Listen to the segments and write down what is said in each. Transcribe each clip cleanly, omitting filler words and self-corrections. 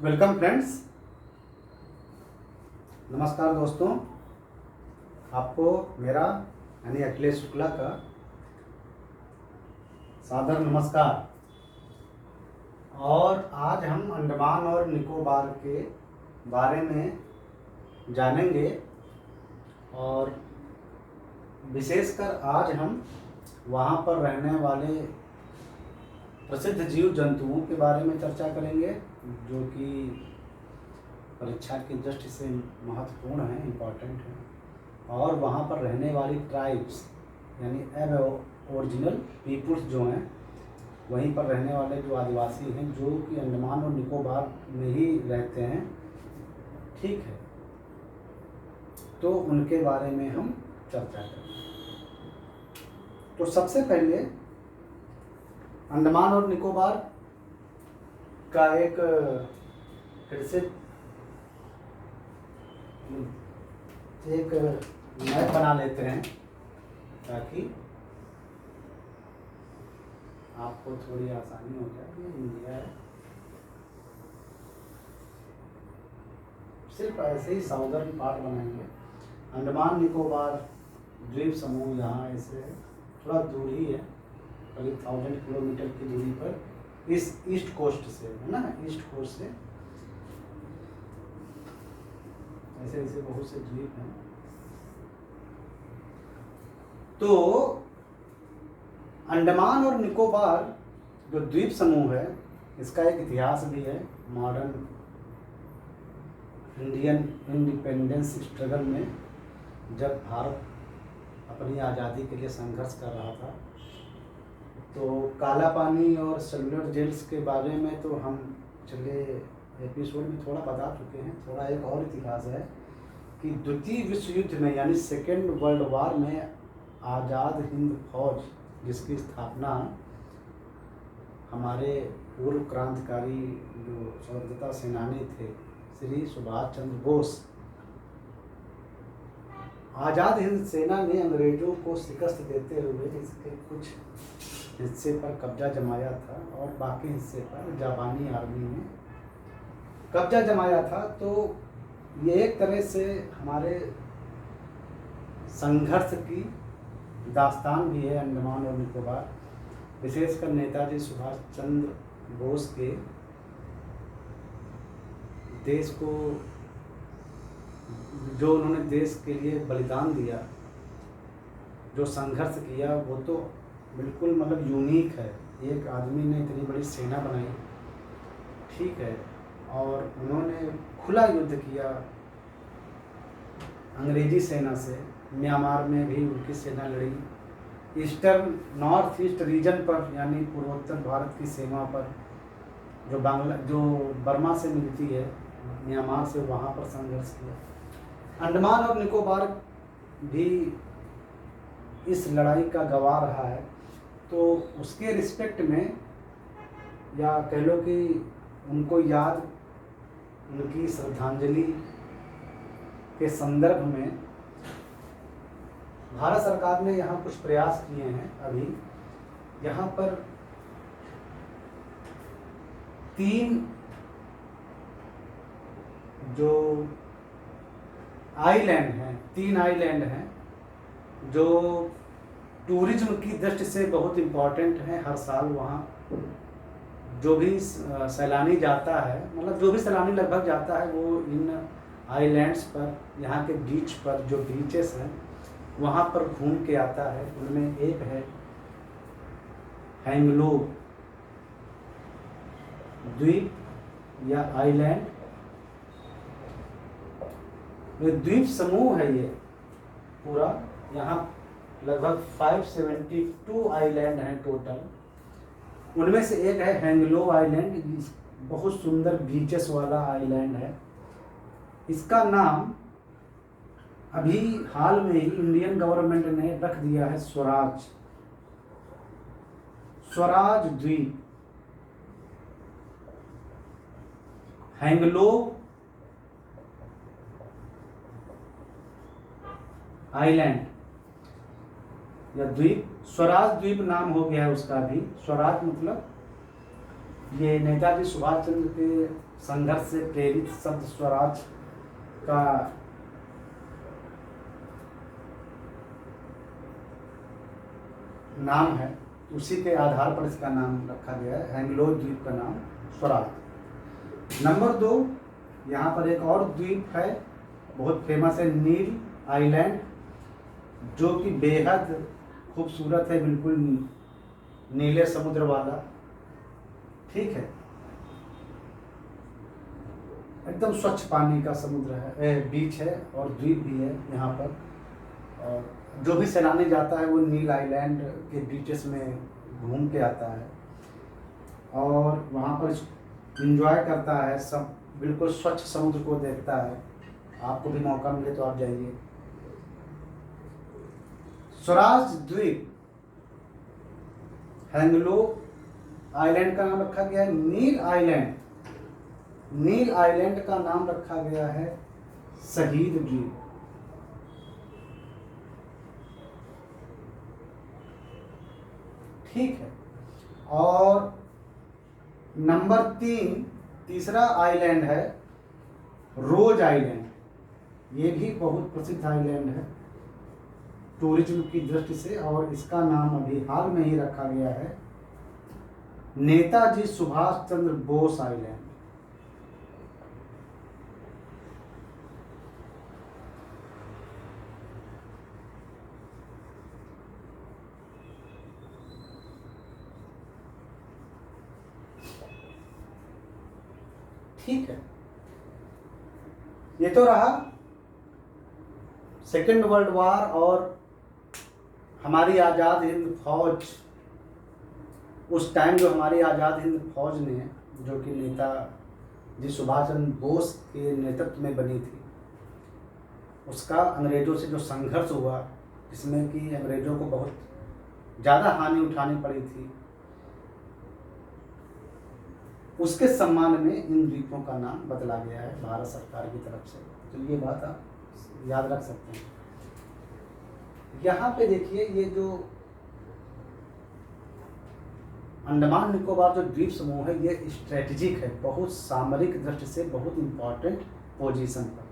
Welcome friends. नमस्कार दोस्तों, आपको मेरा यानी अखिलेश शुक्ला का सादर नमस्कार। और आज हम अंडमान और निकोबार के बारे में जानेंगे और विशेषकर आज हम वहाँ पर रहने वाले प्रसिद्ध जीव जंतुओं के बारे में चर्चा करेंगे, जो कि परीक्षा की दृष्टि से महत्वपूर्ण हैं, इम्पॉर्टेंट हैं। और वहाँ पर रहने वाली ट्राइब्स यानी एबोरिजिनल पीपुल्स जो हैं, वहीं पर रहने वाले जो आदिवासी हैं, जो कि अंडमान और निकोबार में ही रहते हैं, ठीक है, तो उनके बारे में हम चर्चा करेंगे। तो सबसे पहले अंडमान और निकोबार का एक फिर से एक मैप बना लेते हैं, ताकि आपको थोड़ी आसानी हो जाए। ये इंडिया है, सिर्फ ऐसे ही साउदर्न पार्ट बनाएंगे। अंडमान निकोबार द्वीप समूह यहाँ ऐसे है, थोड़ा दूर ही है, करीब 1000 किलोमीटर की दूरी पर इस ईस्ट कोस्ट से है ना, ईस्ट कोस्ट से ऐसे ऐसे बहुत से द्वीप हैं। तो अंडमान और निकोबार जो द्वीप समूह है, इसका एक इतिहास भी है। मॉडर्न इंडियन इंडिपेंडेंस स्ट्रगल में जब भारत अपनी आज़ादी के लिए संघर्ष कर रहा था, तो काला पानी और सेलुलर जेल्स के बारे में तो हम पिछले एपिसोड में थोड़ा बता चुके हैं। थोड़ा एक और इतिहास है कि द्वितीय विश्व युद्ध में यानी सेकेंड वर्ल्ड वार में आज़ाद हिंद फौज, जिसकी स्थापना हमारे पूर्व क्रांतिकारी जो स्वतंत्रता सेनानी थे श्री सुभाष चंद्र बोस, आज़ाद हिंद सेना ने अंग्रेजों को शिकस्त देते हुए इसके कुछ हिस्से पर कब्जा जमाया था और बाकी हिस्से पर जापानी आर्मी ने कब्जा जमाया था। तो ये एक तरह से हमारे संघर्ष की दास्तान भी है अंडमान और निकोबार। विशेषकर नेताजी सुभाष चंद्र बोस के देश को, जो उन्होंने देश के लिए बलिदान दिया, जो संघर्ष किया, वो तो बिल्कुल मतलब यूनिक है। एक आदमी ने इतनी बड़ी सेना बनाई, ठीक है, और उन्होंने खुला युद्ध किया अंग्रेजी सेना से। म्यांमार में भी उनकी सेना लड़ी, ईस्टर्न नॉर्थ ईस्ट रीजन पर यानी पूर्वोत्तर भारत की सीमा पर, जो बर्मा से मिलती है, म्यांमार से, वहाँ पर संघर्ष किया। अंडमान और निकोबार भी इस लड़ाई का गवाह रहा है। तो उसके रिस्पेक्ट में, या कह लो कि उनको याद, उनकी श्रद्धांजलि के संदर्भ में भारत सरकार ने यहाँ कुछ प्रयास किए हैं। अभी यहाँ पर 3 जो आइलैंड हैं, 3 आइलैंड हैं, जो टूरिज्म की दृष्टि से बहुत इम्पोर्टेंट है। हर साल वहाँ जो भी सैलानी जाता है, मतलब जो भी सैलानी लगभग जाता है, वो इन आइलैंड्स पर, यहाँ के बीच पर, जो बीचेस हैं, वहाँ पर घूम के आता है। उनमें एक है हैंगलोब द्वीप या आइलैंड। ये द्वीप समूह है, ये पूरा यहाँ लगभग 572 आइलैंड हैं टोटल। उनमें से एक है हैंगलोब आइलैंड, बहुत सुंदर बीचेस वाला आइलैंड है। इसका नाम अभी हाल में ही इंडियन गवर्नमेंट ने रख दिया है स्वराज द्वीप। हैंगलोब आइलैंड या द्वीप, स्वराज द्वीप नाम हो गया है उसका भी। स्वराज मतलब ये नेताजी सुभाष चंद्र के संघर्ष से प्रेरित शब्द स्वराज का नाम है, उसी के आधार पर इसका नाम रखा गया है, हैंगलो द्वीप का नाम स्वराज। नंबर 2, यहाँ पर एक और द्वीप है बहुत फेमस है, नील आइलैंड, जो कि बेहद खूबसूरत है, बिल्कुल नीले समुद्र वाला, ठीक है, एकदम स्वच्छ पानी का समुद्र है, बीच है और द्वीप भी है यहाँ पर। और जो भी सैलानी जाता है वो नील आइलैंड के बीचेस में घूम के आता है और वहाँ पर एंजॉय करता है, सब बिल्कुल स्वच्छ समुद्र को देखता है। आपको भी मौका मिले तो आप जाइए। स्वराज द्वीप, हैंगलो आइलैंड का नाम रखा गया है नील आइलैंड। नील आइलैंड का नाम रखा गया है शहीद द्वीप। ठीक है। और नंबर 3, तीसरा आइलैंड है रोज आइलैंड। ये भी बहुत प्रसिद्ध आइलैंड है टूरिज्म की दृष्टि से, और इसका नाम अभी हाल में ही रखा गया है नेताजी सुभाष चंद्र बोस आइलैंड। ठीक है, ये तो रहा सेकेंड वर्ल्ड वार और हमारी आज़ाद हिंद फौज। उस टाइम जो हमारी आज़ाद हिंद फौज ने, जो कि नेताजी सुभाष चंद्र बोस के नेतृत्व में बनी थी, उसका अंग्रेज़ों से जो संघर्ष हुआ, जिसमें कि अंग्रेज़ों को बहुत ज़्यादा हानि उठानी पड़ी थी, उसके सम्मान में इन द्वीपों का नाम बदला गया है भारत सरकार की तरफ से। तो ये बात आप याद रख सकते हैं। यहाँ पे देखिए, ये जो अंडमान निकोबार जो द्वीप समूह है, ये स्ट्रेटेजिक है, बहुत सामरिक दृष्टि से बहुत इंपॉर्टेंट पोजीशन पर,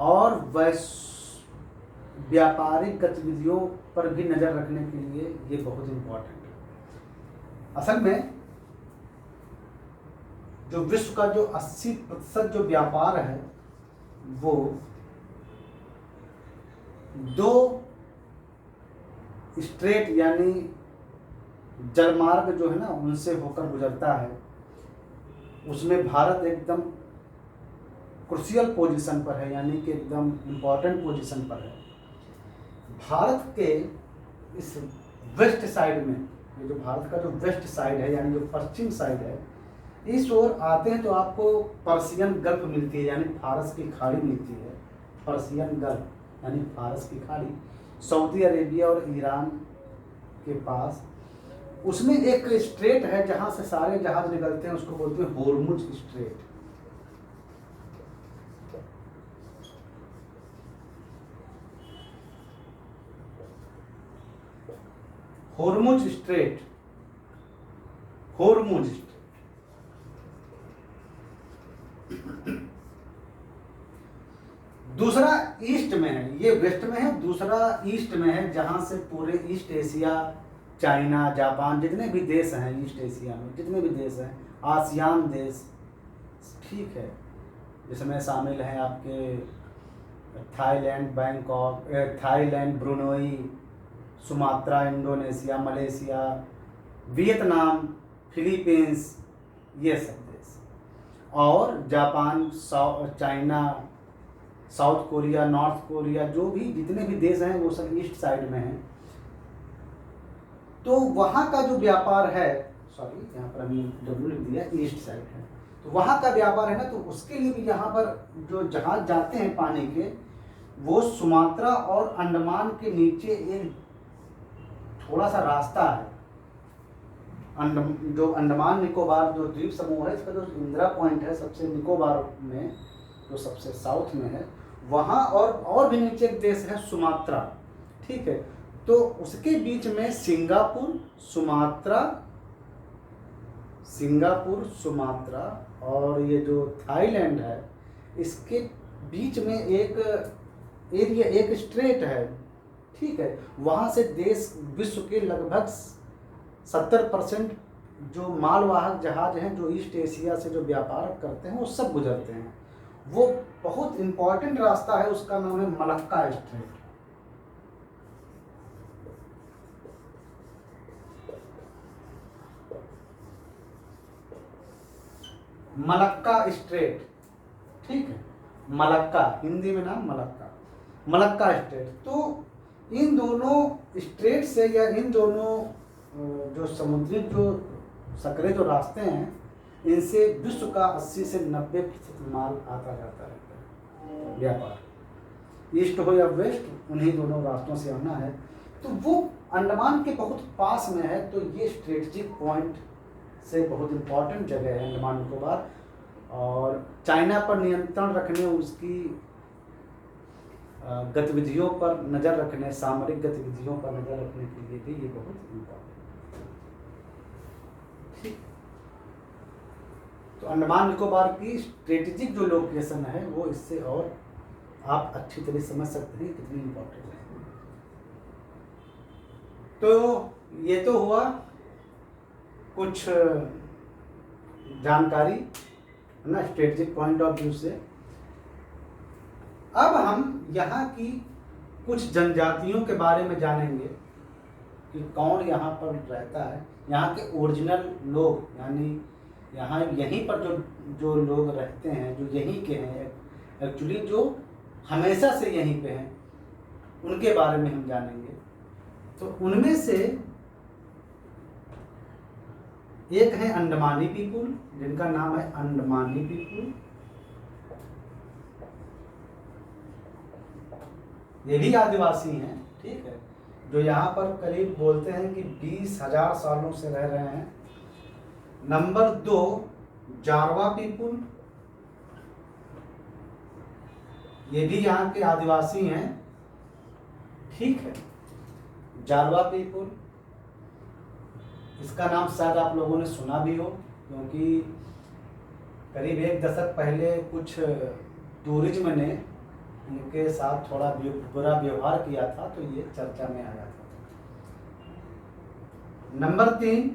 और व्यापारिक गतिविधियों पर भी नज़र रखने के लिए ये बहुत इंपॉर्टेंट है। असल में जो विश्व का जो 80% जो व्यापार है, वो 2 स्ट्रेट यानी जलमार्ग जो है ना, उनसे होकर गुजरता है। उसमें भारत एकदम क्रूशियल पोजीशन पर है, यानी कि एकदम इम्पॉर्टेंट पोजीशन पर है। भारत के इस वेस्ट साइड में, ये जो भारत का जो वेस्ट साइड है, यानी जो पश्चिम साइड है, इस ओर आते हैं तो आपको पर्शियन गल्फ मिलती है, यानी फारस की खाड़ी मिलती है। पर्शियन गल्फ यानी फारस की खाड़ी, सऊदी अरेबिया और ईरान के पास, उसमें एक स्ट्रेट है जहां से सारे जहाज निकलते हैं, उसको बोलते हैं Hormuz strait. Hormuz strait, Hormuz strait. दूसरा ईस्ट में है, ये वेस्ट में है, दूसरा ईस्ट में है, जहां से पूरे ईस्ट एशिया, चाइना, जापान, जितने भी देश हैं ईस्ट एशिया में, जितने भी देश हैं, आसियान देश, ठीक है, जिसमें शामिल हैं आपके Thailand, Bangkok, Thailand, Brunei, Sumatra, Indonesia, Malaysia, Vietnam, Philippines, ये सब देश, और Japan, China, south Korea, north Korea, जो भी जितने भी देश हैं वो सब ईस्ट साइड में हैं। तो वहाँ का जो व्यापार है, सॉरी यहाँ पर अभी डब्ल्यू लिख दिया, ईस्ट साइड है, तो वहाँ का व्यापार है ना, तो उसके लिए भी यहाँ पर जो जहाज जाते हैं पानी के, वो सुमात्रा और अंडमान के नीचे एक थोड़ा सा रास्ता है। जो अंडमान निकोबार जो द्वीप समूह है, इसका जो इंदिरा पॉइंट है सबसे निकोबार में, जो सबसे साउथ में है, वहाँ और भी नीचे एक देश है सुमात्रा, ठीक है, तो उसके बीच में सिंगापुर, सुमात्रा और ये जो थाईलैंड है, इसके बीच में एक एरिया, एक स्ट्रेट है, ठीक है। वहाँ से देश विश्व के लगभग 70% जो मालवाहक जहाज हैं जो ईस्ट एशिया से जो व्यापार करते हैं वो सब गुजरते हैं। वो बहुत इम्पोर्टेंट रास्ता है, उसका नाम है मलक्का स्ट्रेट। मलक्का स्ट्रेट, ठीक है, मलक्का, हिंदी में नाम मलक्का स्ट्रेट। तो इन दोनों स्ट्रेट से या इन दोनों जो समुद्री जो सकरे जो रास्ते हैं, इनसे विश्व का 80 से 90% माल आता जाता रहता है, व्यापार, ईस्ट हो या वेस्ट, उन्हीं दोनों रास्तों से आना है। तो वो अंडमान के बहुत पास में है, तो ये स्ट्रेटजिक पॉइंट से बहुत इम्पोर्टेंट जगह है अंडमान निकोबार। और चाइना पर नियंत्रण रखने, उसकी गतिविधियों पर नज़र रखने, सामरिक गतिविधियों पर नज़र रखने के लिए भी ये बहुत इम्पोर्टेंट है, ठीक। तो अंडमान निकोबार की स्ट्रेटेजिक जो लोकेशन है वो इससे और आप अच्छी तरह समझ सकते हैं कितनी इम्पोर्टेंट है। तो ये तो हुआ कुछ जानकारी है ना, स्ट्रेटेजिक पॉइंट ऑफ व्यू से। अब हम यहाँ की कुछ जनजातियों के बारे में जानेंगे कि कौन यहाँ पर रहता है, यहाँ के ओरिजिनल लोग, यानी यहाँ यहीं पर जो लोग रहते हैं, जो यहीं के हैं एक्चुअली, जो हमेशा से यहीं पे हैं, उनके बारे में हम जानेंगे। तो उनमें से एक है अंडमानी पीपुल, जिनका नाम है अंडमानी पीपुल। ये भी आदिवासी हैं, ठीक है, जो यहाँ पर करीब बोलते हैं कि 20,000 सालों से रह रहे हैं। नंबर 2 जारवा पीपुल, ये भी यहाँ के आदिवासी हैं, ठीक है, जारवा पीपुल। इसका नाम शायद आप लोगों ने सुना भी हो, क्योंकि करीब 1 दशक पहले कुछ टूरिज्म ने इनके साथ थोड़ा बुरा व्यवहार किया था, तो ये चर्चा में आया था। नंबर 3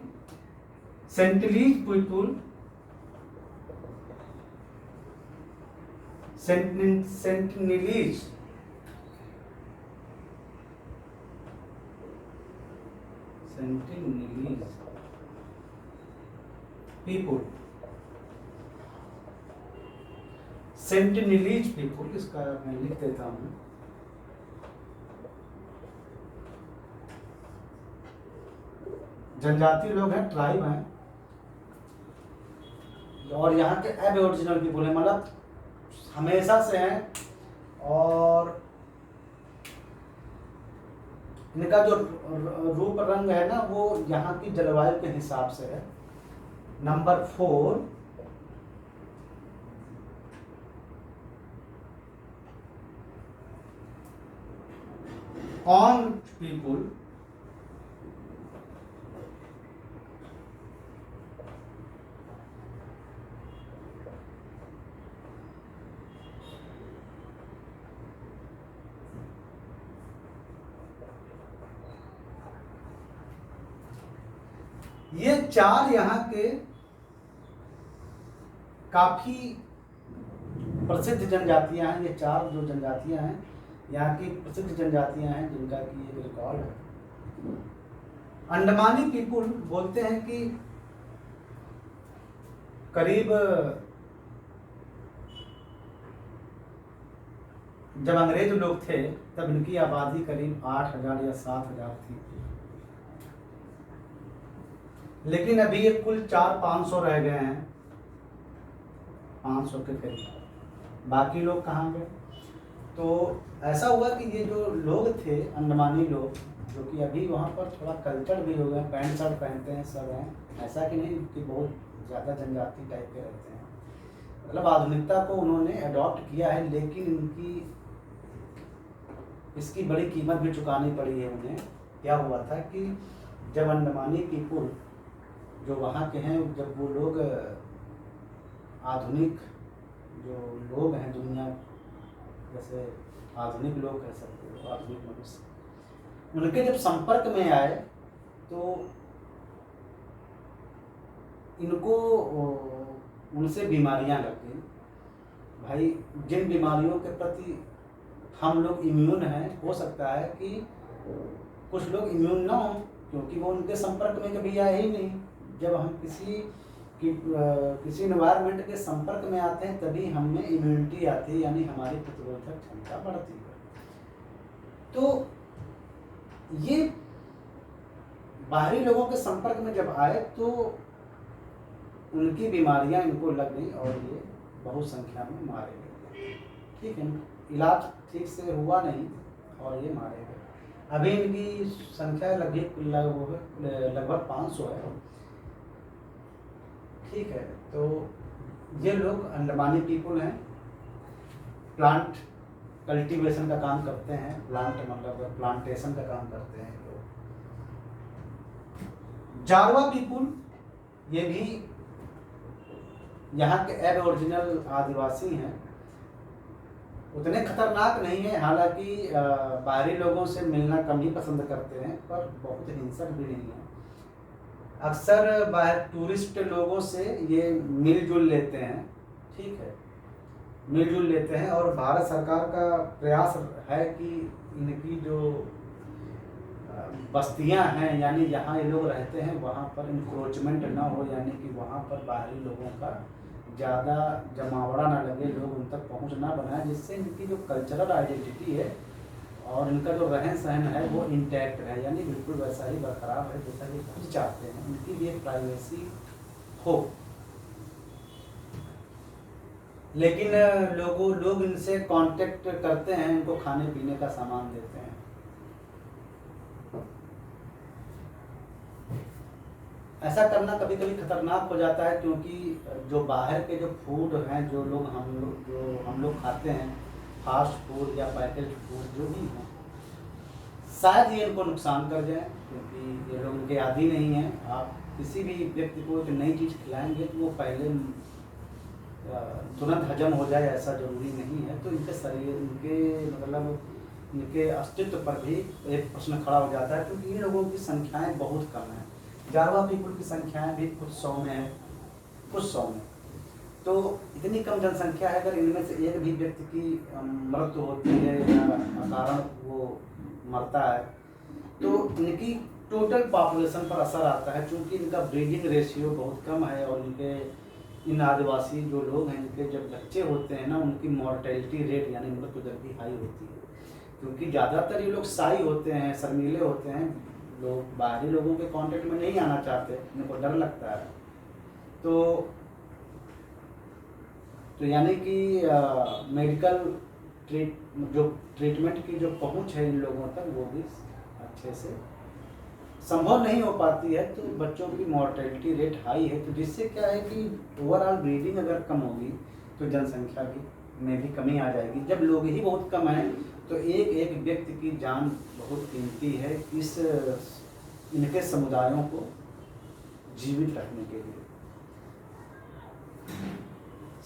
सेंटिनीज पीपुल, सेंटिनीज पीपुल, सेंटिनीज पीपुल, इसका मैं लिख देता हूं। जनजाति लोग हैं, ट्राइब हैं, और यहाँ के एबोरिजिनल पीपुल हैं, मतलब हमेशा से हैं, और इनका जो रूप रंग है ना, वो यहाँ की जलवायु के हिसाब से है। नंबर 4 ऑन पीपुल, ये 4 यहाँ के काफी प्रसिद्ध जनजातियां हैं। ये 4 जो जनजातियां हैं यहाँ की प्रसिद्ध जनजातियां हैं, जिनका की एक रिकॉर्ड है। अंडमानी पीपुल बोलते हैं कि करीब जब अंग्रेज लोग थे तब इनकी आबादी करीब 8,000 या 7,000 थी, लेकिन अभी ये कुल 400-500 रह गए हैं, 500 के करीब। बाकी लोग कहाँ गए? तो ऐसा हुआ कि ये जो लोग थे अंडमानी लोग, जो कि अभी वहाँ पर थोड़ा कल्चर भी हो गया, पैंट शर्ट पहनते हैं, सब हैं, ऐसा कि नहीं कि बहुत ज़्यादा जनजाति टाइप के रहते हैं, मतलब आधुनिकता को उन्होंने अडॉप्ट किया है, लेकिन इसकी बड़ी कीमत भी चुकानी पड़ी है उन्हें। क्या हुआ था कि जब अंडमानी पीपुल जो वहाँ के हैं, जब वो लोग आधुनिक जो लोग हैं दुनिया, जैसे आधुनिक लोग कह सकते हो, आधुनिक मनुष्य, उनके जब संपर्क में आए तो इनको उनसे बीमारियां लग गई। भाई जिन बीमारियों के प्रति हम लोग इम्यून हैं, हो सकता है कि कुछ लोग इम्यून ना हो, क्योंकि वो उनके संपर्क में कभी आए ही नहीं। जब हम किसी इन्वायरमेंट के संपर्क में आते हैं तभी हमें इम्यूनिटी आती है, यानी हमारी प्रतिरोधक क्षमता बढ़ती है। तो ये बाहरी लोगों के संपर्क में जब आए तो उनकी बीमारियां इनको लग गई और ये बहुत संख्या में मारे गए। ठीक है, इलाज ठीक से हुआ नहीं और ये मारे गए। अभी इनकी संख्या लगभग 500 है। ठीक है, तो ये लोग अंडमानी पीपुल हैं, प्लांट कल्टीवेशन का काम करते हैं, प्लांट मतलब प्लांटेशन का काम करते हैं लोग। जारवा पीपुल ये भी यहाँ के एबोरिजिनल आदिवासी हैं, उतने खतरनाक नहीं है, हालांकि बाहरी लोगों से मिलना कम ही पसंद करते हैं, पर बहुत हिंसक भी नहीं है। अक्सर बाहर टूरिस्ट लोगों से ये मिलजुल लेते हैं। ठीक है, मिलजुल लेते हैं और भारत सरकार का प्रयास है कि इनकी जो बस्तियां हैं, यानी जहाँ ये लोग रहते हैं वहाँ पर इंक्रोचमेंट ना हो, यानी कि वहाँ पर बाहरी लोगों का ज़्यादा जमावड़ा ना लगे, लोग उन तक पहुँच ना बनाए, जिससे इनकी जो कल्चरल आइडेंटिटी है और इनका जो रहन सहन है वो इंटैक्ट है, यानी बिल्कुल वैसा ही बरकरार है जैसा कि खुद चाहते हैं, उनकी भी एक प्राइवेसी हो। लेकिन लोग इनसे कांटेक्ट करते हैं, इनको खाने पीने का सामान देते हैं। ऐसा करना कभी कभी खतरनाक हो जाता है, क्योंकि जो बाहर के जो फूड हैं, जो हम लोग खाते हैं, फास्ट फूड या पैकेज फूड जो भी हैं, शायद ये इनको नुकसान कर जाए, क्योंकि ये लोग उनके आदी नहीं हैं। आप किसी भी व्यक्ति को एक नई चीज़ खिलाएंगे तो वो पहले तुरंत हजम हो जाए ऐसा जरूरी नहीं है। तो इनके शरीर, इनके अस्तित्व पर भी एक प्रश्न खड़ा हो जाता है, क्योंकि इन लोगों की संख्याएं बहुत कम हैं। जारवा पीपुल की संख्याएं भी कुछ सौ में है, कुछ सौ में। तो इतनी कम जनसंख्या है, अगर इनमें से एक भी व्यक्ति की मृत्यु होती है या अकारण वो मरता है तो इनकी टोटल पॉपुलेशन पर असर आता है, क्योंकि इनका ब्रीडिंग रेशियो बहुत कम है। और इन आदिवासी जो लोग हैं, इनके जब बच्चे होते हैं ना, उनकी मॉर्टेलिटी रेट यानी मृत्यु दर भी हाई होती है, क्योंकि ज़्यादातर ये लोग शाई होते हैं, शर्मीले होते हैं, लोग बाहरी लोगों के कांटेक्ट में नहीं आना चाहते, इनको डर लगता है। तो यानी कि मेडिकल ट्रीटमेंट की जो पहुंच है इन लोगों तक वो भी अच्छे से संभव नहीं हो पाती है। तो बच्चों की मॉर्टेलिटी रेट हाई है, तो जिससे क्या है कि ओवरऑल ब्रीडिंग अगर कम होगी तो जनसंख्या में भी कमी आ जाएगी। जब लोग ही बहुत कम हैं तो एक एक व्यक्ति की जान बहुत कीमती है इनके समुदायों को जीवित रखने के लिए।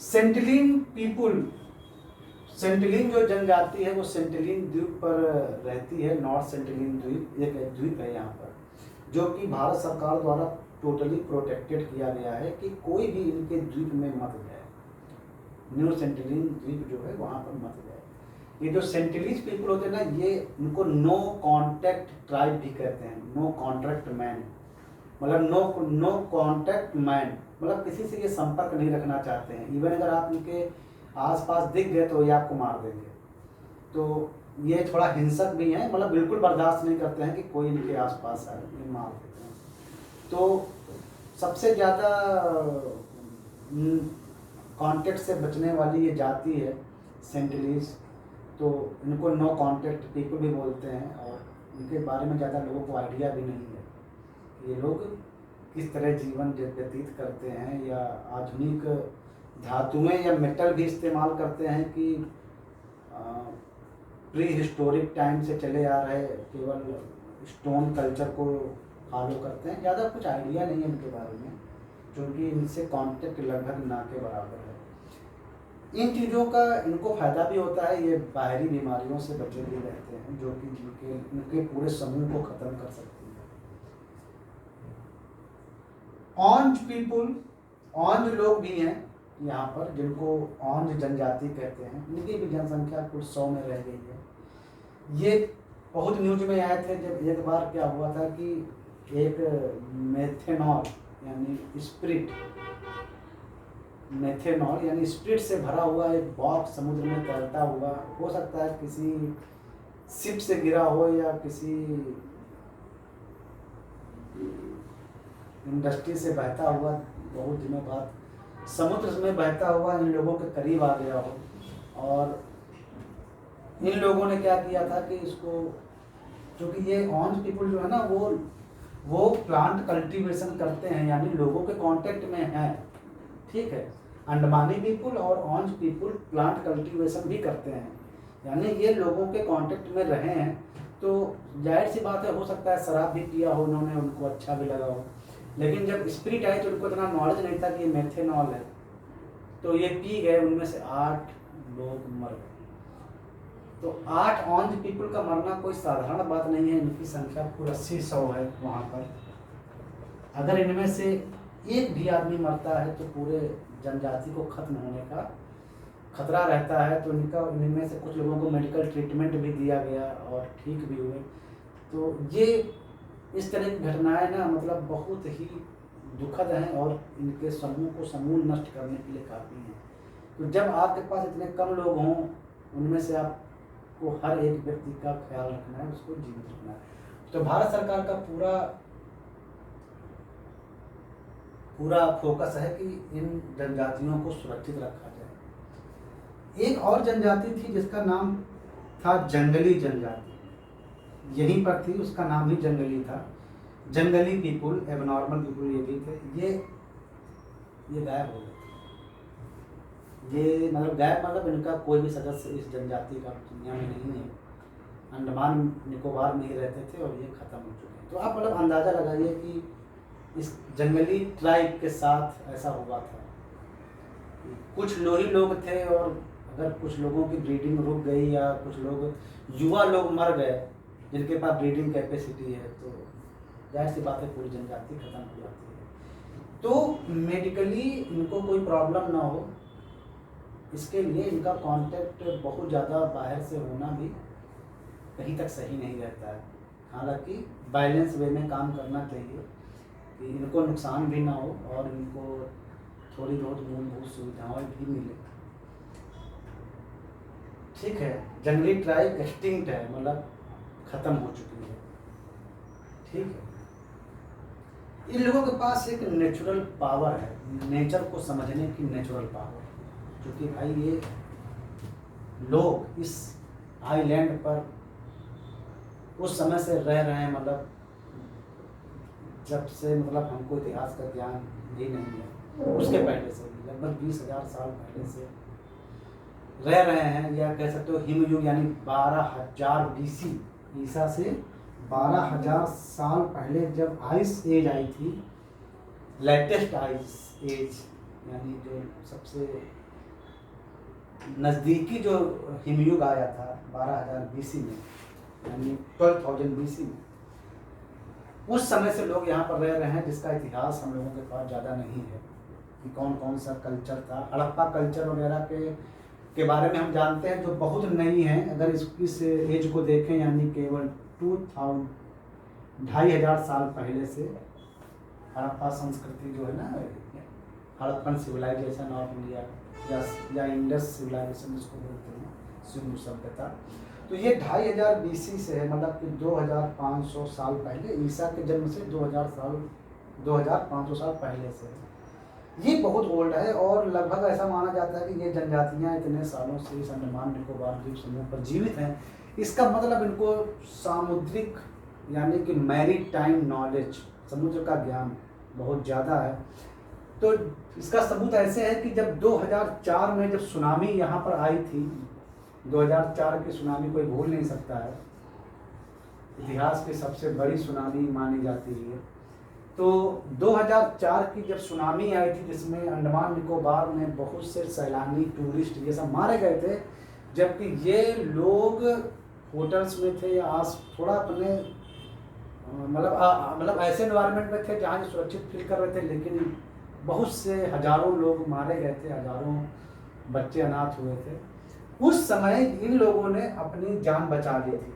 सेंटिलीन पीपुल, सेंटिलीन जो जनजाति है वो सेंटिलीन द्वीप पर रहती है। नॉर्थ सेंटिलीन द्वीप एक द्वीप है यहाँ पर, जो कि भारत सरकार द्वारा टोटली प्रोटेक्टेड किया गया है कि कोई भी इनके द्वीप में मत जाए। न्यू सेंटिलीन द्वीप जो है वहाँ पर मत जाए। ये जो सेंटिलीज पीपल होते हैं ना, ये इनको नो कॉन्टैक्ट ट्राइब भी कहते हैं। नो कॉन्ट्रैक्ट मैन मतलब नो कॉन्टैक्ट मैन मतलब किसी से ये संपर्क नहीं रखना चाहते हैं। इवन अगर आप इनके आसपास दिख गए तो ये आपको मार देंगे। तो ये थोड़ा हिंसक भी हैं, मतलब बिल्कुल बर्दाश्त नहीं करते हैं कि कोई इनके आसपास आए, ये मार देते हैं। तो सबसे ज़्यादा कॉन्टैक्ट से बचने वाली ये जाति है सेंटिलीज। तो इनको नो कॉन्टैक्ट पीपल भी बोलते हैं, और इनके बारे में ज़्यादा लोगों को आइडिया भी नहीं है कि ये लोग किस तरह जीवन व्यतीत करते हैं, या आधुनिक धातुएं या मेटल भी इस्तेमाल करते हैं कि प्री हिस्टोरिक टाइम से चले आ रहे केवल स्टोन कल्चर को फॉलो करते हैं। ज़्यादा कुछ आइडिया नहीं है इनके बारे में, क्योंकि इनसे कांटेक्ट लगभग ना के बराबर है। इन चीज़ों का इनको फ़ायदा भी होता है, ये बाहरी बीमारियों से बचे भी रहते हैं जो कि इनके पूरे समूह को ख़त्म कर सकती है। औंज पीपुल, औंज लोग भी हैं यहाँ पर, जिनको औंज जनजाति कहते हैं। इनकी भी जनसंख्या कुछ 100 में रह गई है। ये बहुत न्यूज में आए थे जब एक बार क्या हुआ था कि एक मेथेनॉल यानी स्प्रिट से भरा हुआ एक बॉक्स समुद्र में तैरता हुआ, हो सकता है किसी शिप से गिरा हो या किसी इंडस्ट्री से बहता हुआ, बहुत दिनों बाद समुद्र में बहता हुआ इन लोगों के करीब आ गया हो। और इन लोगों ने क्या किया था कि इसको, क्योंकि ये औंज पीपुल जो है ना वो प्लांट कल्टीवेशन करते हैं, यानी लोगों के कांटेक्ट में हैं, ठीक है। अंडमानी पीपुल और औंज पीपुल प्लांट कल्टीवेशन भी करते हैं, यानी ये लोगों के कांटेक्ट में रहे हैं। तो जाहिर सी बात है, हो सकता है शराब भी पिया हो उन्होंने, उनको अच्छा भी लगा हो, लेकिन जब स्पिरिट आई तो उनको इतना नॉलेज नहीं था कि ये मेथेनॉल है, तो ये पी गए। उनमें से 8 लोग मर गए। तो 8 औंज पीपुल का मरना कोई साधारण बात नहीं है। इनकी संख्या पूरा 80-100 है वहाँ पर। अगर इनमें से एक भी आदमी मरता है तो पूरे जनजाति को खत्म होने का खतरा रहता है। तो इनमें से कुछ लोगों को मेडिकल ट्रीटमेंट भी दिया गया और ठीक भी हुए। तो ये इस तरह की घटनाएं ना मतलब बहुत ही दुखद हैं और इनके समूह को समूल नष्ट करने के लिए काफ़ी हैं। तो जब आपके पास इतने कम लोग हों, उनमें से आपको हर एक व्यक्ति का ख्याल रखना है, उसको जीवित रखना है। तो भारत सरकार का पूरा फोकस है कि इन जनजातियों को सुरक्षित रखा जाए। एक और जनजाति थी जिसका नाम था जंगली जनजाति, यहीं पर थी, उसका नाम ही जंगली था। जंगली पीपुल, एबनॉर्मल पीपुल ये भी थे। ये गायब हो गए। ये मतलब गायब मतलब इनका कोई भी सदस्य इस जनजाति का दुनिया में नहीं है। अंडमान निकोबार में ही रहते थे और ये ख़त्म हो चुके हैं। तो आप मतलब अंदाज़ा लगाइए कि इस जंगली ट्राइब के साथ ऐसा हुआ था। कुछ लोही लोग थे और अगर कुछ लोगों की ब्रीडिंग रुक गई या कुछ लोग युवा लोग मर गए जिनके पास ब्रीडिंग कैपेसिटी है, तो जाहिर सी बात है पूरी जनजाति खत्म हो जाती है। तो मेडिकली इनको कोई प्रॉब्लम ना हो, इसके लिए इनका कांटेक्ट बहुत ज़्यादा बाहर से होना भी कहीं तक सही नहीं रहता है। हालांकि बैलेंस वे में काम करना चाहिए कि इनको नुकसान भी ना हो और इनको थोड़ी बहुत मूलभूत सुविधाएं भी मिले। ठीक है, जंगली ट्राइब एक्सटिंक्ट है, मतलब ख़त्म हो चुकी है। ठीक है, इन लोगों के पास एक नेचुरल पावर है, नेचर को समझने की नेचुरल पावर, क्योंकि भाई ये लोग इस आइलैंड पर उस समय से रह रहे हैं, मतलब जब से मतलब हमको इतिहास का ज्ञान भी नहीं है, उसके पहले से लगभग 20,000 साल पहले से रह रहे हैं। या कह सकते हो हिमयुग यानी 12,000 BC, ईसा से 12,000 साल पहले जब आइस एज आई थी, लेटेस्ट आइस एज यानी जो सबसे नज़दीकी जो हिमयुग आया था 12,000 BC में, यानी 12,000 BC में, उस समय से लोग यहाँ पर रह रहे हैं, जिसका इतिहास हम लोगों के पास ज़्यादा नहीं है कि कौन कौन सा कल्चर था। हड़प्पा कल्चर वगैरह के बारे में हम जानते हैं, जो बहुत नई है। अगर इस एज को देखें, यानी केवल 2,500 साल पहले से हड़प्पा संस्कृति जो है ना, हड़प्पन सिविलाइजेशन ऑफ इंडिया या इंडस सिविलाइजेशन जिसको बोलते हैं, सिंधु सभ्यता, तो ये 2,500 BC से है, मतलब कि 2,500 साल पहले, ईसा के जन्म से 2,500 साल पहले से। ये बहुत ओल्ड है और लगभग ऐसा माना जाता है कि ये जनजातियाँ इतने सालों से इस अंडमान निकोबार द्वीप समूह पर जीवित हैं। इसका मतलब इनको सामुद्रिक यानी कि मैरीटाइम नॉलेज, समुद्र का ज्ञान बहुत ज़्यादा है। तो इसका सबूत ऐसे है कि जब 2004 में जब सुनामी यहाँ पर आई थी, 2004 की सुनामी कोई भूल नहीं सकता है। इतिहास की सबसे बड़ी सुनामी मानी जाती है। तो 2004 की जब सुनामी आई थी, जिसमें अंडमान निकोबार में बहुत से सैलानी, टूरिस्ट ये सब मारे गए थे, जबकि ये लोग होटल्स में थे या थोड़ा अपने मतलब ऐसे एनवायरनमेंट में थे जहाँ सुरक्षित फील कर रहे थे, लेकिन बहुत से हजारों लोग मारे गए थे, हजारों बच्चे अनाथ हुए थे। उस समय इन लोगों ने अपनी जान बचा ली थी,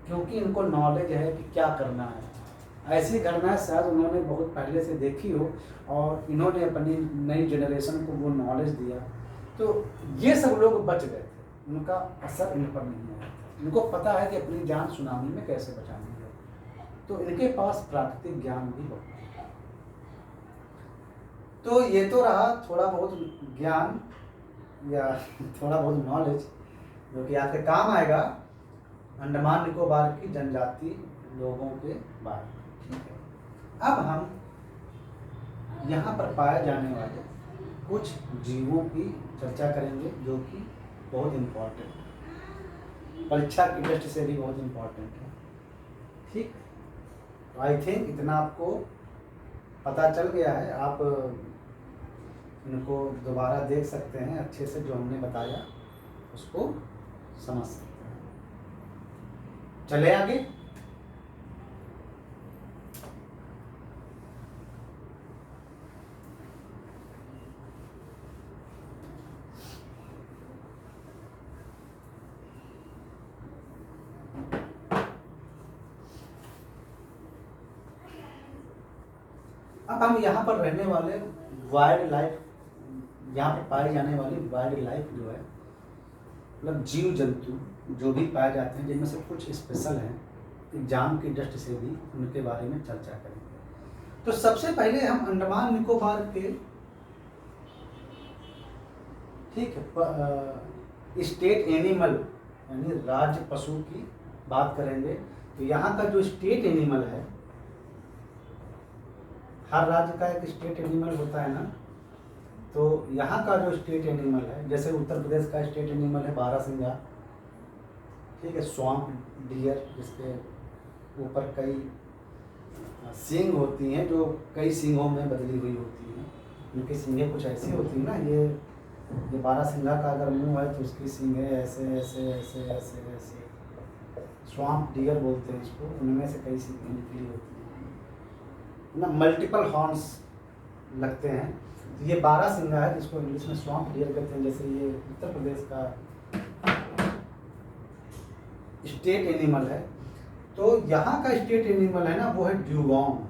क्योंकि इनको नॉलेज है कि क्या करना है। ऐसी घटनाएं शायद उन्होंने बहुत पहले से देखी हो और इन्होंने अपनी नई जनरेशन को वो नॉलेज दिया, तो ये सब लोग बच गए थे, उनका असर इन पर नहीं आया। इनको पता है कि अपनी जान सुनामी में कैसे बचानी है, तो इनके पास प्राकृतिक ज्ञान भी बहुत है। तो ये तो रहा थोड़ा बहुत ज्ञान या थोड़ा बहुत नॉलेज जो कि आपके काम आएगा अंडमान निकोबार की जनजाति लोगों के बारे में। ठीक है, अब हम यहाँ पर पाए जाने वाले कुछ जीवों की चर्चा करेंगे जो कि बहुत इम्पोर्टेंट है, परीक्षा की दृष्टि से भी बहुत इम्पोर्टेंट है। ठीक, तो आई थिंक इतना आपको पता चल गया है। आप इनको दोबारा देख सकते हैं, अच्छे से जो हमने बताया उसको समझ सकते हैं। चले आगे। अब हम यहाँ पर रहने वाले वाइल्ड लाइफ, यहाँ पर पाई जाने वाली वाइल्ड लाइफ जो है, मतलब जीव जंतु जो भी पाए जाते हैं, जिनमें से कुछ स्पेशल हैं, एग्जाम की दृष्टि से भी उनके बारे में चर्चा करेंगे। तो सबसे पहले हम अंडमान निकोबार के, ठीक है, स्टेट एनिमल यानी राज्य पशु की बात करेंगे। तो यहाँ का जो स्टेट एनिमल है, हर राज्य का एक स्टेट एनिमल होता है ना, तो यहाँ का जो स्टेट एनिमल है, जैसे उत्तर प्रदेश का स्टेट एनिमल है बारहसिंगा, ठीक है, स्वाम्प डियर, जिसके ऊपर कई सींग होती हैं जो कई सींगों में बदली हुई होती हैं। उनकी सींगें कुछ ऐसी होती हैं ना, ये बारहसिंगा का अगर मुंह है तो उसकी सींगें ऐसे ऐसे ऐसे ऐसे ऐसे, स्वाम्प डियर बोलते हैं इसको, उनमें से कई सींगें निकली होती हैं ना, मल्टीपल हॉर्न्स लगते हैं। तो ये बारहसिंगा है जिसको इंग्लिश में स्वाम्प डियर कहते हैं। जैसे ये उत्तर प्रदेश का स्टेट एनिमल है। तो यहाँ का स्टेट एनिमल है ना, वो है ड्यूगोंग।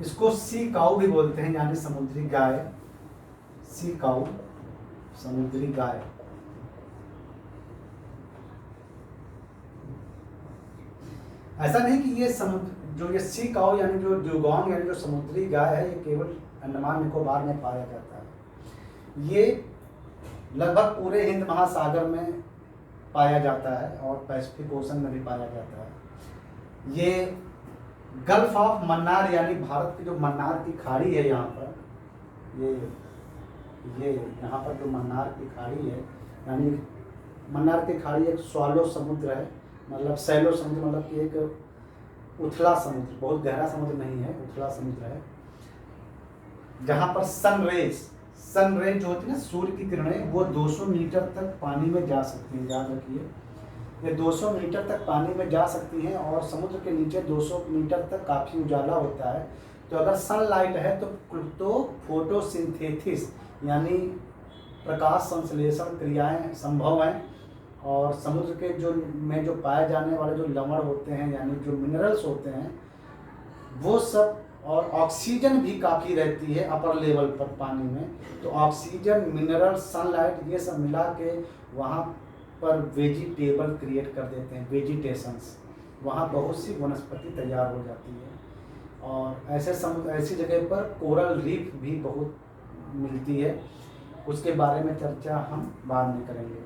इसको सी काऊ भी बोलते हैं, यानी समुद्री गाय। सी काऊ, समुद्री गाय। ऐसा नहीं कि ये जो ये सी काऊ यानी जो ड्यूगोंग यानी जो समुद्री गाय है, ये केवल अंडमान निकोबार में पाया जाता है। ये लगभग पूरे हिंद महासागर में पाया जाता है और पैसिफिक ओशन में भी पाया जाता है। ये गल्फ ऑफ मन्नार यानी भारत की जो मन्नार की खाड़ी है, यहाँ पर ये यहाँ पर जो मन्नार की खाड़ी है, यानी मन्नार की खाड़ी एक स्वालो समुद्र है, मतलब सैलो समुद्र, मतलब कि एक उथला समुद्र, बहुत गहरा समुद्र नहीं है, उथला समुद्र है, जहाँ पर सन रेज जो होती है ना, सूर्य की किरणें, वो 200 मीटर तक पानी में जा सकती हैं। याद रखिए, ये 200 मीटर तक पानी में जा सकती हैं और समुद्र के नीचे 200 मीटर तक काफ़ी उजाला होता है। तो अगर सनलाइट है तो फोटोसिंथेसिस यानी प्रकाश संश्लेषण क्रियाएं संभव हैं, और समुद्र के जो पाए जाने वाले जो लवण होते हैं यानी जो मिनरल्स होते हैं वो सब, और ऑक्सीजन भी काफ़ी रहती है अपर लेवल पर पानी में। तो ऑक्सीजन, मिनरल, सनलाइट ये सब मिला के वहाँ पर वेजिटेबल क्रिएट कर देते हैं, वेजिटेशंस, वहाँ बहुत सी वनस्पति तैयार हो जाती है। और ऐसी जगह पर कोरल रीफ भी बहुत मिलती है, उसके बारे में चर्चा हम बाद में करेंगे।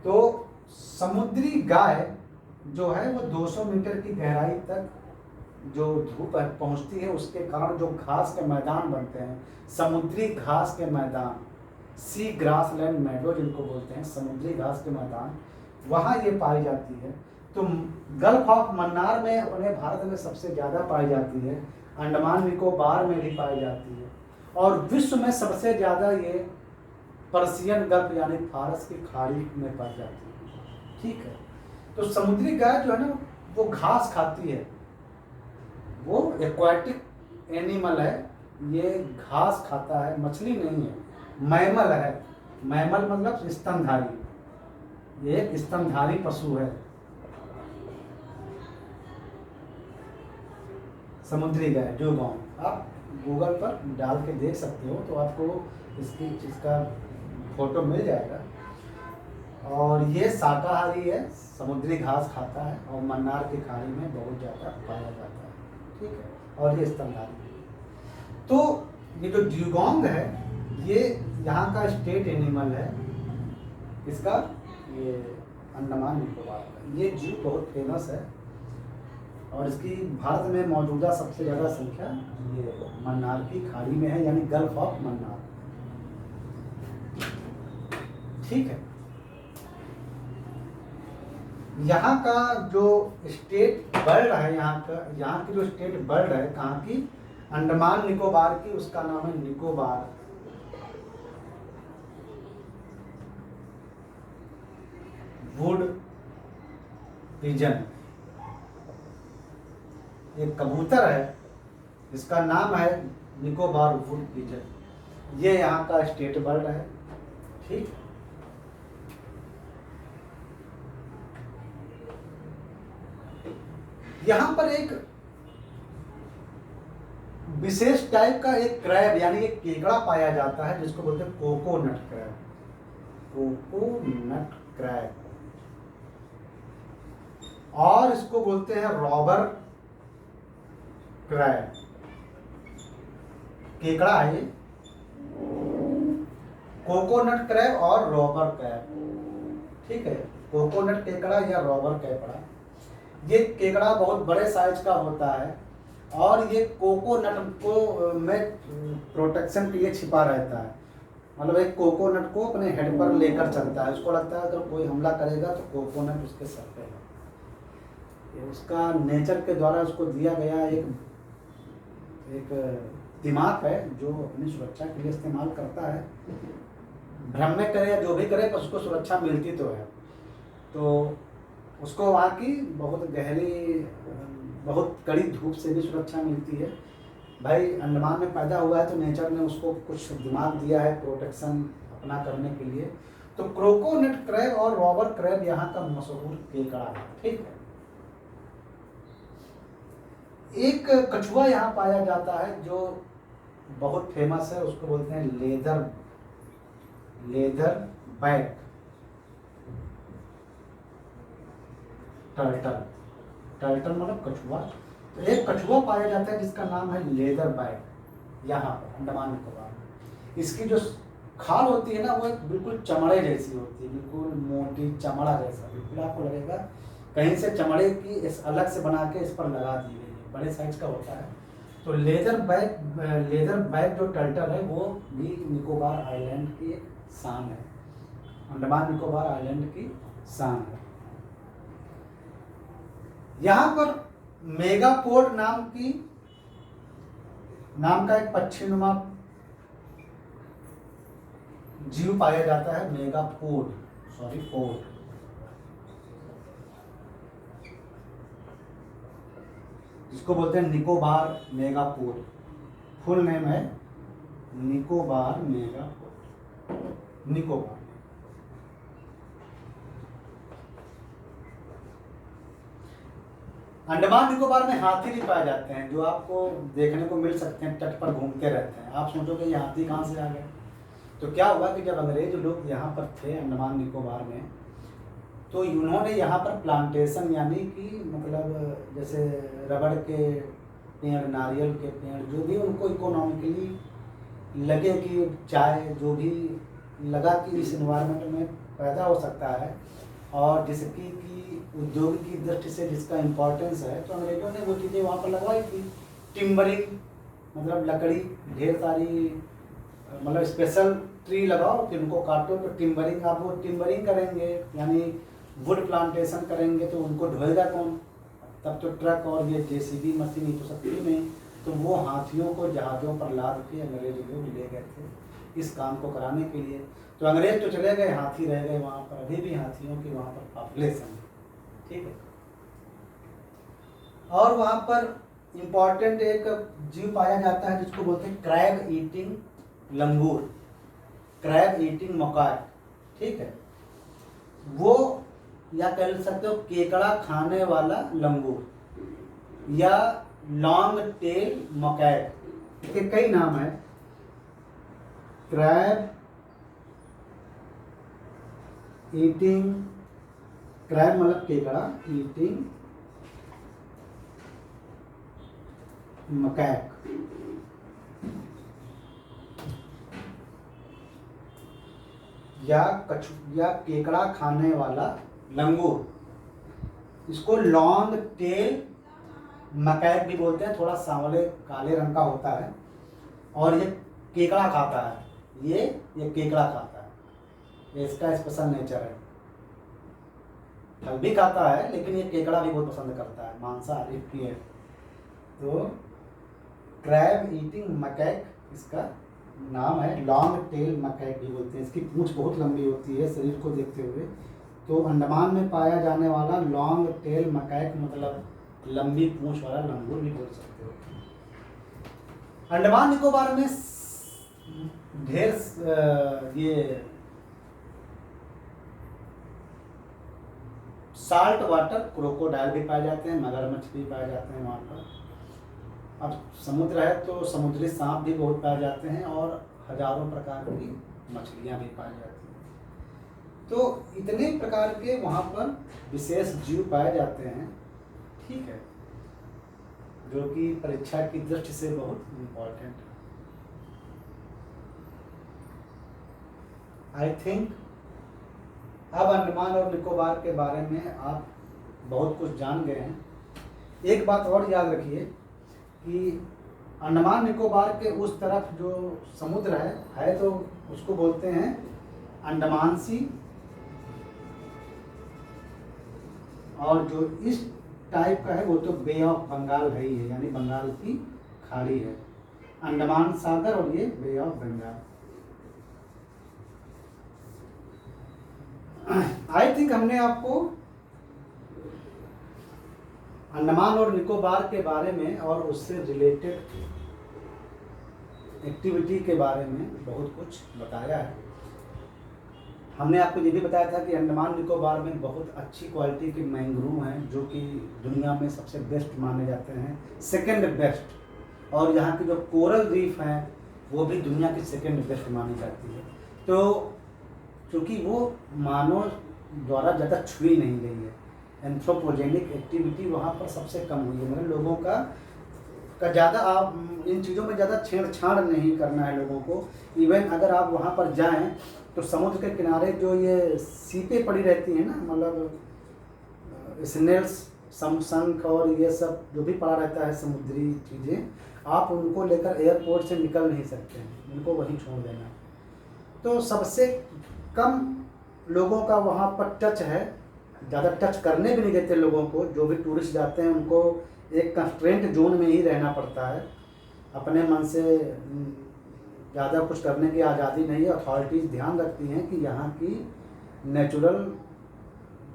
तो समुद्री गाय जो है वो 200 मीटर की गहराई तक जो धूप पहुंचती है, उसके कारण जो घास के मैदान बनते हैं, समुद्री घास के मैदान, सी ग्रासलैंड मेडो जिनको बोलते हैं, समुद्री घास के मैदान, वहाँ ये पाई जाती है। तो गल्फ ऑफ मन्नार में अपने भारत में सबसे ज़्यादा पाई जाती है, अंडमान निकोबार में भी पाई जाती है, और विश्व में सबसे ज़्यादा ये पर्शियन गल्फ यानी फारस की खाड़ी में पाई जाती है। ठीक है, तो समुद्री गाय जो है ना वो घास खाती है, वो एक्वाटिक एनिमल है, ये घास खाता है, मछली नहीं है, मैमल है। मैमल मतलब स्तनधारी, ये एक स्तनधारी पशु है। समुद्री गाय जो गाँव आप गूगल पर डाल के देख सकते हो तो आपको इसका फोटो मिल जाएगा। और ये शाकाहारी है, समुद्री घास खाता है और मन्नार की खाड़ी में बहुत ज़्यादा पाया जाता है। ठीक है, और ये स्तनधारी है। तो ये जो ड्यूगोंग है ये यहाँ का स्टेट एनिमल है, इसका ये अंडमान निकोबार का। ये जू बहुत फेमस है और इसकी भारत में मौजूदा सबसे ज़्यादा संख्या ये मन्नार की खाड़ी में है, यानी गल्फ ऑफ मन्नार। ठीक है, यहाँ का जो स्टेट बर्ड है, यहाँ की जो स्टेट बर्ड है कहाँ की, अंडमान निकोबार की, उसका नाम है निकोबार वुड पिजन। एक कबूतर है, इसका नाम है निकोबार वुड पिजन, ये यहाँ का स्टेट बर्ड है। ठीक, यहाँ पर एक विशेष टाइप का एक क्रैब यानी एक केकड़ा पाया जाता है जिसको बोलते हैं कोकोनट क्रैब। कोकोनट क्रैब, और इसको बोलते हैं रॉबर क्रैब। केकड़ा है ये, कोकोनट क्रैब और रॉबर क्रैब। ठीक है, कोकोनट केकड़ा या रॉबर केकड़ा। ये केकड़ा बहुत बड़े साइज का होता है और ये कोकोनट को में प्रोटेक्शन के लिए छिपा रहता है। मतलब एक कोकोनट को अपने हेड पर लेकर चलता है, उसको लगता है अगर कोई हमला करेगा तो कोकोनट उसके सर पे है। उसका नेचर के द्वारा उसको दिया गया एक दिमाग है जो अपनी सुरक्षा के लिए इस्तेमाल करता है। भ्रम में करे या जो भी करे पर उसको सुरक्षा मिलती तो है। तो उसको वहाँ की बहुत गहरी, बहुत कड़ी धूप से भी सुरक्षा मिलती है। भाई अंडमान में पैदा हुआ है तो नेचर ने उसको कुछ दिमाग दिया है प्रोटेक्शन अपना करने के लिए। तो कोकोनट क्रैब और रॉबर क्रैब यहाँ का मशहूर केकड़ा है। ठीक है, एक कछुआ यहाँ पाया जाता है जो बहुत फेमस है, उसको बोलते हैं लेदर बैक टर्टल मतलब कछुआ। तो एक कछुआ पाया जाता है जिसका नाम है लेदर बैक यहाँ पर अंडमान निकोबार। इसकी जो खाल होती है ना वो बिल्कुल चमड़े जैसी होती है, बिल्कुल मोटी चमड़ा जैसा, बिल्कुल आपको लगेगा कहीं से चमड़े की इस अलग से बना के इस पर लगा दी गई है, बड़े साइज का होता है। तो लेदर बैक जो टर्टल है वो भी निकोबार आइलैंड की एक शान है, अंडमान निकोबार आइलैंड की शान है। यहाँ पर मेगापोड नाम का एक पक्षीनुमा जीव पाया जाता है, मेगापोड पोड। जिसको बोलते हैं निकोबार मेगापोड, फुल नेम है निकोबार मेगापोड। निकोबार अंडमान निकोबार में हाथी भी पाए जाते हैं जो आपको देखने को मिल सकते हैं, तट पर घूमते रहते हैं। आप सोचोगे ये हाथी कहाँ से आ गए? तो क्या हुआ कि जब अंग्रेज लोग यहाँ पर थे अंडमान निकोबार में, तो उन्होंने यहाँ पर प्लांटेशन यानी कि मतलब जैसे रबड़ के पेड़, नारियल के पेड़, जो भी उनको इकोनॉमिकली लगे कि चाय जो भी लगा कि इस इन्वायरमेंट में पैदा हो सकता है और जिसकी कि उद्योग की दृष्टि से जिसका इम्पोर्टेंस है, तो अंग्रेजों ने वो चीज़ें वहाँ पर लगवाई थी। टिम्बरिंग मतलब लकड़ी, ढेर सारी मतलब स्पेशल ट्री लगाओ कि उनको काटो, तो टिम्बरिंग, आप वो टिम्बरिंग करेंगे यानी वुड प्लांटेशन करेंगे, तो उनको ढोएगा कौन? तब तो ट्रक और ये जेसीबी मशीन ही तो सकती नहीं। तो वो हाथियों को जहाज़ों पर लाद के अंग्रेज लोग ले गए थे इस काम को कराने के लिए। तो अंग्रेज तो चले गए, हाथी रह गए वहाँ पर, अभी भी हाथियों की वहाँ पर पॉपुलेशन है, ठीक है। और वहाँ पर इम्पॉर्टेंट एक जीव पाया जाता है जिसको बोलते हैं क्रैब ईटिंग लंगूर, क्रैब ईटिंग मकाक, ठीक है। वो या कह सकते हो केकड़ा खाने वाला लंगूर या लॉन्ग टेल मकैक, के कई नाम है। क्रैब ईटिंग, क्रैब मतलब केकड़ा, ईटिंग मकैक, या केकड़ा खाने वाला लंगूर, इसको लॉन्ग टेल मकैक भी बोलते हैं। थोड़ा सांवले काले रंग का होता है और ये केकड़ा खाता है, ये केकड़ा खाता है, ये इसका स्पेशल नेचर है। फल भी खाता है लेकिन ये केकड़ा भी बहुत पसंद करता है, मांसाहारी प्रिय। तो क्रैब ईटिंग मकैक इसका नाम है, लॉन्ग टेल मकैक भी बोलते हैं। इसकी पूंछ बहुत लंबी होती है शरीर को देखते हुए। तो अंडमान में पाया जाने वाला लॉन्ग टेल मकैक मतलब लंबी पूंछ वाला लंगूर भी बोल सकते हो। अंडमान निकोबार में ढेर ये साल्ट वाटर क्रोकोडाइल भी पाए जाते हैं, मगरमच्छ भी पाए जाते हैं वहाँ पर। अब समुद्र है तो समुद्री सांप भी बहुत पाए जाते हैं और हजारों प्रकार की मछलियाँ भी पाई जाती हैं। तो इतने प्रकार के वहाँ पर विशेष जीव पाए जाते हैं, ठीक है, जो कि परीक्षा की दृष्टि से बहुत इम्पोर्टेंट है। आई थिंक अब अंडमान और निकोबार के बारे में आप बहुत कुछ जान गए हैं। एक बात और याद रखिए कि अंडमान निकोबार के उस तरफ जो समुद्र है तो उसको बोलते हैं अंडमान सी, और जो इस टाइप का है वो तो बे ऑफ बंगाल है ही है, यानी बंगाल की खाड़ी है, अंडमान सागर और ये बे ऑफ बंगाल। आई थिंक हमने आपको अंडमान और निकोबार के बारे में और उससे रिलेटेड एक्टिविटी के बारे में बहुत कुछ बताया है। हमने आपको ये भी बताया था कि अंडमान निकोबार में बहुत अच्छी क्वालिटी के मैंग्रोव हैं जो कि दुनिया में सबसे बेस्ट माने जाते हैं, सेकंड बेस्ट, और यहाँ की जो कोरल रीफ हैं वो भी दुनिया की सेकंड बेस्ट मानी जाती है। तो क्योंकि वो मानव द्वारा ज़्यादा छुई नहीं गई है, एंथ्रोपोजेनिक एक्टिविटी वहाँ पर सबसे कम हुई है, मतलब लोगों का ज़्यादा आप इन चीज़ों में ज़्यादा छेड़छाड़ नहीं करना है लोगों को। इवन अगर आप वहाँ पर जाएं तो समुद्र के किनारे जो ये सीपें पड़ी रहती हैं ना, मतलब स्नेल्स, शंख और ये सब जो भी पड़ा रहता है समुद्री चीज़ें, आप उनको लेकर एयरपोर्ट से निकल नहीं सकते हैं, उनको वहीं छोड़ देना। तो सबसे कम लोगों का वहाँ पर टच है, ज़्यादा टच करने भी नहीं देते लोगों को। जो भी टूरिस्ट जाते हैं उनको एक कंस्ट्रेंट जोन में ही रहना पड़ता है, अपने मन से ज़्यादा कुछ करने की आज़ादी नहीं है। अथॉरिटीज़ ध्यान रखती हैं कि यहाँ की नेचुरल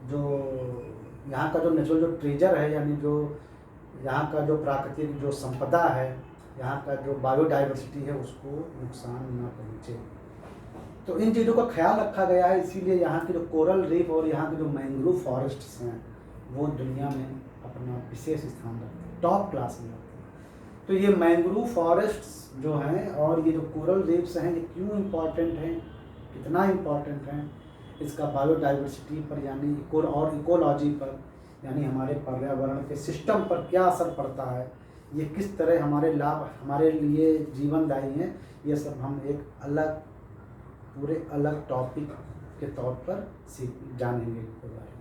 जो यहाँ का जो नेचुरल जो ट्रेजर है, यानी जो यहाँ का जो प्राकृतिक जो संपदा है, यहाँ का जो बायोडाइवर्सिटी है, उसको नुकसान ना पहुँचे। तो इन चीज़ों का ख्याल रखा गया है, इसीलिए यहाँ के जो कोरल रीफ और यहाँ के जो मैंग्रोव फॉरेस्ट्स हैं वो दुनिया में अपना विशेष स्थान रखते हैं, टॉप क्लास में रखते हैं। तो ये मैंग्रोव फॉरेस्ट्स जो हैं और ये जो कोरल रीफ्स हैं, ये क्यों इम्पॉर्टेंट हैं, कितना इम्पॉर्टेंट हैं, इसका बायोडाइवर्सिटी पर यानी और इकोलॉजी पर, यानी हमारे पर्यावरण के सिस्टम पर क्या असर पड़ता है, ये किस तरह हमारे लाभ हमारे लिए जीवनदायी हैं, ये सब हम एक अलग पूरे अलग टॉपिक के तौर पर जानेंगे इसके बारे में।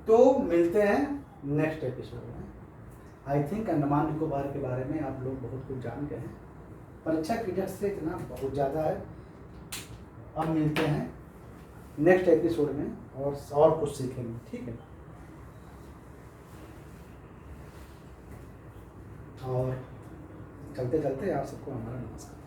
तो मिलते हैं नेक्स्ट एपिसोड में। आई थिंक अंडमान निकोबार के बारे में आप लोग बहुत कुछ जान गए हैं। परीक्षा की डेट से इतना बहुत ज़्यादा है। अब मिलते हैं नेक्स्ट एपिसोड में और कुछ सीखेंगे, ठीक है। और चलते चलते आप सबको हमारा नमस्कार।